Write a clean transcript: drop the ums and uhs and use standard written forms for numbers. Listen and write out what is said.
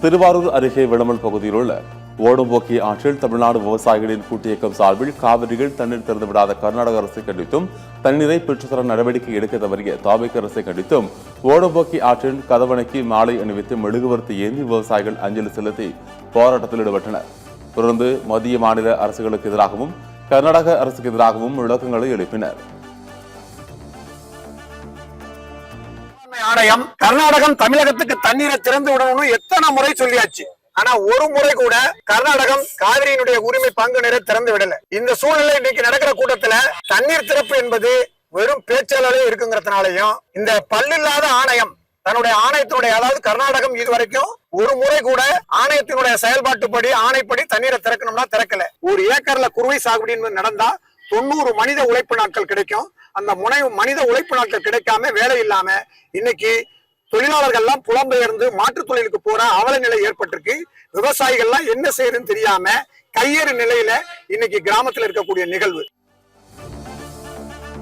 திருவாரூர் அருகே விளமல் பகுதியில் உள்ள ஓடும்போக்கி ஆற்றில் தமிழ்நாடு விவசாயிகளின் கூட்டியக்கம் சார்பில் காவிரியில் தண்ணீர் திறந்துவிடாத கர்நாடக அரசை கண்டித்தும் தண்ணீரை பெற்றுத்தர நடவடிக்கை எடுக்க தவறிய தாவேக அரசை கண்டித்தும் ஓடும்போக்கி ஆற்றின் கதவணைக்கு மாலை அணிவித்து மெழுகுவர்த்தி ஏந்தி விவசாயிகள் அஞ்சலி செலுத்தி போராட்டத்தில் ஈடுபட்டனர். தொடர்ந்து மத்திய மாநில அரசுகளுக்கு எதிராகவும் கர்நாடக அரசுக்கு எதிராகவும் விளக்கங்களை எழுப்பினர். ஆணையம் கர்நாடகம் தமிழகத்துக்கு தண்ணீரை திறந்து விடணும்னு எத்தனை முறை சொல்லியாச்சு. ஆனா ஒரு முறை கூட கர்நாடகம் காவிரியினுடைய உரிமை பங்குனரை திறந்து விடல. இந்த சூழ்நிலை இன்னைக்கு நடக்கிற கூட்டத்துல தண்ணீர் திறப்பு என்பது வெறும் பேச்சாலே இருக்குங்கிறதுனாலையும் இந்த பல்லில்லாத ஆணையம் தன்னுடைய ஆணையத்தினுடைய, அதாவது கர்நாடகம் இதுவரைக்கும் ஒரு முறை கூட ஆணையத்தினுடைய செயல்பாட்டுப்படி ஆணைப்படி தண்ணீரை திறக்கணும்னா திறக்கல. ஒரு ஏக்கர்ல குறுவை சாகுபடி நடந்தா 90 மனித உழைப்பு நாட்கள் கிடைக்கும். அந்த மனித உழைப்பு நாட்கள் கிடைக்காம வேலை இல்லாம இன்னைக்கு தொழிலாளர்கள் எல்லாம் புலம்பெயர்ந்து மாற்றுத் தொழிலுக்கு போற அவல நிலை ஏற்பட்டிருக்கு. விவசாயிகள் எல்லாம் என்ன செய்யறதுன்னு தெரியாம கையேறு நிலையில இன்னைக்கு கிராமத்துல இருக்கக்கூடிய நிகழ்வு.